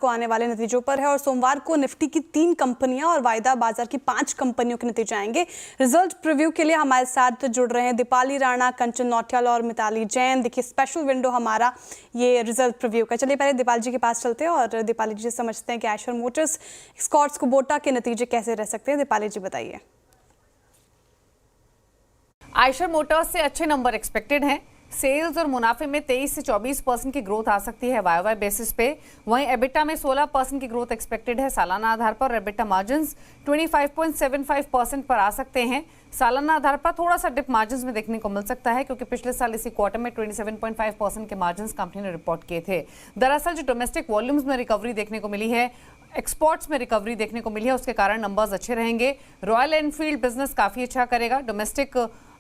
को आने वाले नतीजों पर है और सोमवार को निफ्टी की 3 कंपनियां और वायदा बाजार की 5 कंपनियों के नतीजे आएंगे। रिजल्ट प्रीव्यू के लिए हमारे साथ जुड़ रहे हैं दीपाली राणा, कंचन नौटियाल और मिताली जैन। देखिए स्पेशल विंडो हमारा ये रिजल्ट प्रीव्यू का। चलिए पहले दीपाली जी के पास चलते हैं और दीपाली जी समझते हैं कि आयशर मोटर्स, स्कॉट्स कुबोटा के नतीजे कैसे रह सकते हैं। दीपाली जी बताइए। आयशर मोटर्स से अच्छे नंबर एक्सपेक्टेड हैं। सेल्स और मुनाफे में 23 से 24% की ग्रोथ आ सकती है वाई बेसिस पे। वहीं एबिटा में 16% की ग्रोथ एक्सपेक्टेड है सालाना आधार पर। एबिटा मार्जिन्स 25.75% पर आ सकते हैं। सालाना आधार पर थोड़ा सा डिप मार्जिन्स में देखने को मिल सकता है क्योंकि पिछले साल इसी क्वार्टर में 27.5% के मार्जिन्स कंपनी ने रिपोर्ट किए थे। दरअसल जो डोमेस्टिक वॉल्यूम्स में रिकवरी देखने को मिली है, एक्सपोर्ट्स में रिकवरी देखने को मिली है, उसके कारण नंबर्स अच्छे रहेंगे। रॉयल एनफील्ड बिजनेस काफ़ी अच्छा करेगा। डोमेस्टिक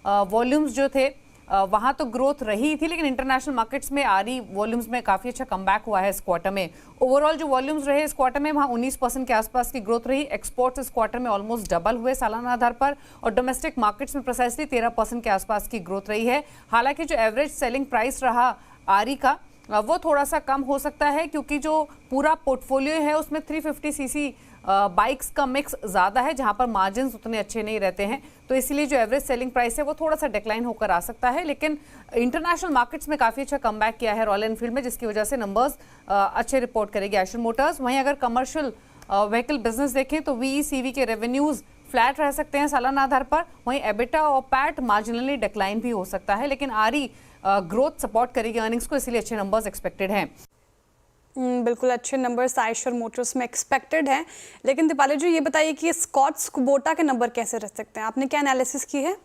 वॉल्यूम्स जो थे वहाँ तो ग्रोथ रही थी, लेकिन इंटरनेशनल मार्केट्स में आरी वॉल्यूम्स में काफ़ी अच्छा कमबैक हुआ है इस क्वार्टर में। ओवरऑल जो वॉल्यूम्स रहे इस क्वार्टर में, वहाँ 19% के आसपास की ग्रोथ रही। एक्सपोर्ट्स इस क्वार्टर में ऑलमोस्ट डबल हुए सालाना आधार पर और डोमेस्टिक मार्केट्स में प्रिसाइसली 13% के आसपास की ग्रोथ रही है। हालांकि जो एवरेज सेलिंग प्राइस रहा आरी का वो थोड़ा सा कम हो सकता है क्योंकि जो पूरा पोर्टफोलियो है उसमें 350 सीसी बाइक्स का मिक्स ज़्यादा है जहां पर मार्जिन्स उतने अच्छे नहीं रहते हैं, तो इसलिए जो एवरेज सेलिंग प्राइस है वो थोड़ा सा डिक्लाइन होकर आ सकता है। लेकिन इंटरनेशनल मार्केट्स में काफ़ी अच्छा कमबैक किया है रॉयल एनफील्ड में, जिसकी वजह से नंबर्स अच्छे रिपोर्ट करेगी आयशर मोटर्स। वहीं अगर कमर्शियल व्हीकल बिजनेस देखें तो VECV के रेवेन्यूज़ फ्लैट रह सकते हैं सालाना आधार पर। वहीं एबिटा और पैट मार्जिनली डिक्लाइन भी हो सकता है, लेकिन आरी ग्रोथ सपोर्ट करेगी अर्निंग्स को, इसलिए अच्छे नंबर्स एक्सपेक्टेड हैं। बिल्कुल अच्छे नंबर्स आयशर मोटर्स में एक्सपेक्टेड हैं। लेकिन दीपाली जी ये बताइए कि स्कॉट्स कुबोटा के नंबर कैसे रह सकते हैं, आपने क्या एनालिसिस की है?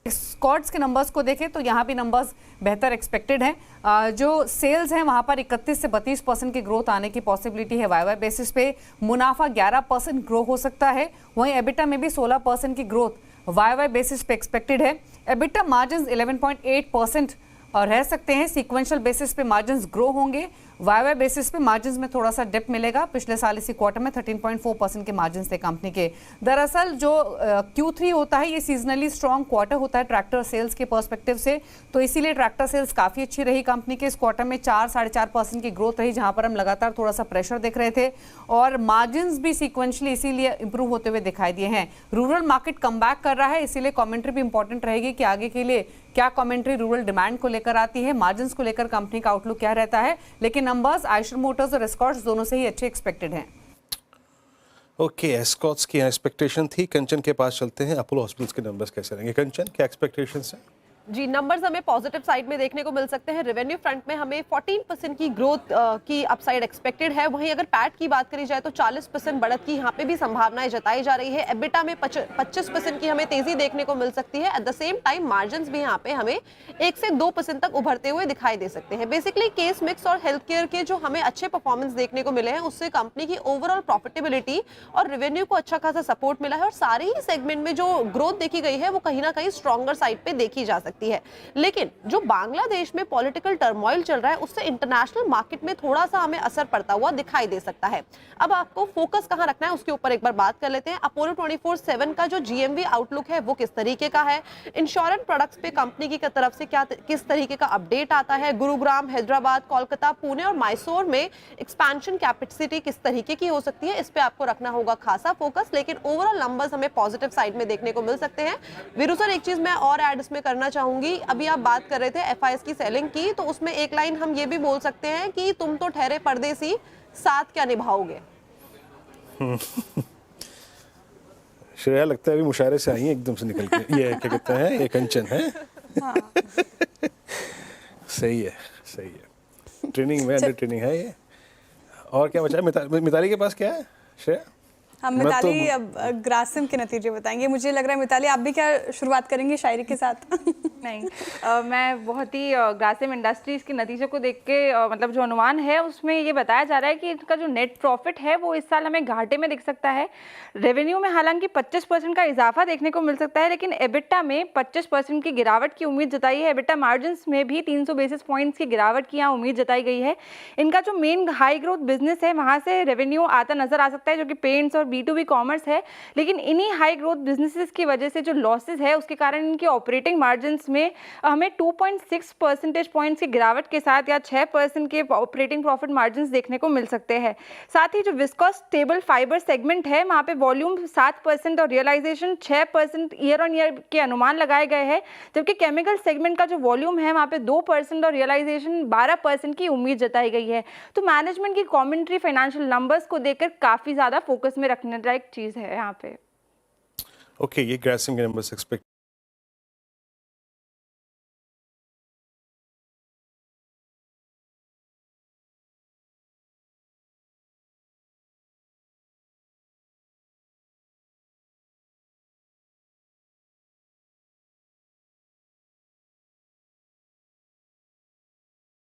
स्कॉट्स के नंबर्स को देखें तो यहाँ भी नंबर्स बेहतर एक्सपेक्टेड हैं। जो सेल्स हैं वहाँ पर 31 से 32% की ग्रोथ आने की पॉसिबिलिटी है वाई बेसिस पे। मुनाफा 11% ग्रो हो सकता है। वहीं एबिटा में भी 16% की ग्रोथ वाई बेसिस पे एक्सपेक्टेड है। एबिटा मार्जिन 11.8% और रह सकते हैं। सीक्वेंशियल बेसिस पे मार्जिन्स ग्रो होंगे। वाई बेसिस पे मार्जिन्स में थोड़ा सा डिप मिलेगा। पिछले साल इसी क्वार्टर में 13.4% के मार्जिन्स थे कंपनी के। दरअसल जो Q3 होता है ये सीजनली स्ट्रॉन्ग क्वार्टर होता है ट्रैक्टर सेल्स के पर्सपेक्टिव से, तो इसीलिए ट्रैक्टर सेल्स काफ़ी अच्छी रही कंपनी के। इस क्वार्टर में 4-4.5% की ग्रोथ रही, जहां पर हम लगातार थोड़ा सा प्रेशर देख रहे थे और मार्जिन्स भी सीक्वेंशली इसीलिए इंप्रूव होते हुए दिखाई दिए हैं। रूरल मार्केट कमबैक कर रहा है, इसीलिए कॉमेंट्री भी इंपॉर्टेंट रहेगी कि आगे के लिए क्या कमेंट्री रूरल डिमांड को लेकर आती है, मार्जिन्स को लेकर कंपनी का आउटलुक क्या रहता है। लेकिन नंबर्स आयशर मोटर्स और एस्कॉर्ट्स दोनों से ही अच्छे एक्सपेक्टेड हैं। ओके, एस्कॉर्ट्स की एक्सपेक्टेशन थी। कंचन के पास चलते हैं, अपोलो हॉस्पिटल्स के नंबर्स कैसे रहेंगे? कंचन, क्या एक्सपेक्टेशंस हैं? जी, नंबर्स हमें पॉजिटिव साइड में देखने को मिल सकते हैं। रेवेन्यू फ्रंट में हमें 14% की ग्रोथ की अपसाइड एक्सपेक्टेड है। वहीं अगर पैट की बात करी जाए तो 40% बढ़त की यहाँ पे भी संभावनाएं जताई जा रही है। एबिटा में 25% की हमें तेजी देखने को मिल सकती है। At the same time margins भी यहाँ पे हमें 1 से 2% तक उभरते हुए दिखाई दे सकते हैं। बेसिकली केस मिक्स और हेल्थ केयर के जो हमें अच्छे परफॉर्मेंस देखने को मिले हैं उससे कंपनी की ओवरऑल प्रॉफिटेबिलिटी और रेवेन्यू को अच्छा खासा सपोर्ट मिला है और सारे ही सेगमेंट में जो ग्रोथ देखी गई है वो कहीं ना कहीं स्ट्रॉन्गर साइड पे देखी जा सकती है। लेकिन जो बांग्लादेश में पॉलिटिकल टर्मोइल चल रहा है उससे इंटरनेशनल मार्केट में थोड़ा सा हमें असर पड़ता हुआ दिखाई दे सकता है। अब आपको फोकस कहां रखना है उसके ऊपर एक बार बात कर लेते हैं। अपोलो 24/7 का जो GMV आउटलुक है वो किस तरीके का है, इंश्योरेंस प्रोडक्ट्स पे कंपनी की तरफ से किस तरीके का अपडेट आता है, गुरुग्राम, हैदराबाद, कोलकाता, पुणे और मैसूर में एक्सपेंशन कैपेसिटी किस तरीके की हो सकती है, इस पे आपको रखना होगा खासा फोकस। लेकिन ओवरऑल नंबर्स हमें पॉजिटिव साइड में देखने को मिल सकते हैं। वीरू सर, एक चीज मैं और ऐड इसमें करना चाहूंगी। अभी आप बात कर रहे थे FIS की सेलिंग की, तो उसमें एक लाइन हम ये भी बोल सकते हैं कि तुम तो ठहरे परदेसी, साथ क्या निभाओगे। श्रेया लगता है अभी मुशायरे से आई है एकदम से निकल के। ये क्या कहते हैं, ये कंचन है। हाँ। सही है, सही है। ट्रेनिंग में अंडर ट्रेनिंग है ये। और क्या बचा है? मिताली के पास क्या है श्रेया? हम मिताली अब ग्रासिम के नतीजे बताएंगे। मुझे लग रहा है मिताली आप भी क्या शुरुआत करेंगे शायरी के साथ? नहीं, मैं बहुत ही ग्रासिम इंडस्ट्रीज़ के नतीजे को देख के मतलब जो अनुमान है उसमें ये बताया जा रहा है कि इनका जो नेट प्रॉफिट है वो इस साल हमें घाटे में दिख सकता है। रेवेन्यू में हालांकि 25% का इजाफा देखने को मिल सकता है, लेकिन एबिटा में 25% की गिरावट की उम्मीद जताई है। एबिटा मार्जिन्स में भी 300 बेसिस पॉइंट्स की गिरावट की यहाँ उम्मीद जताई गई है। इनका जो मेन हाई ग्रोथ बिजनेस है वहाँ से रेवेन्यू आता नजर आ सकता है, जो कि पेंट्स और B2B कॉमर्स है, लेकिन इन्हीं हाई ग्रोथ बिजनेसेस की वजह से जो लॉसेस है उसके कारण इनके ऑपरेटिंग मार्जिन्स में हमें 2.6 परसेंटेज पॉइंट्स की गिरावट के साथ या 6% के ऑपरेटिंग प्रॉफिट मार्जिन्स देखने को मिल सकते हैं। साथ ही जो विस्कोस स्टेबल फाइबर सेगमेंट है वहाँ पे वॉल्यूम 7% और रियलाइजेशन 6% ईयर ऑन ईयर के अनुमान लगाए गए हैं, जबकि केमिकल सेगमेंट का जो वॉल्यूम है वहाँ पे 2% और रियलाइजेशन 12% की उम्मीद जताई गई है। तो मैनेजमेंट की कमेंट्री फाइनेंशियल नंबर्स को देखकर काफ़ी ज़्यादा फोकस में रखने लायक चीज़ है यहाँ पे। ओके, ये ग्रासिम के नंबर्स एक्सपेक्ट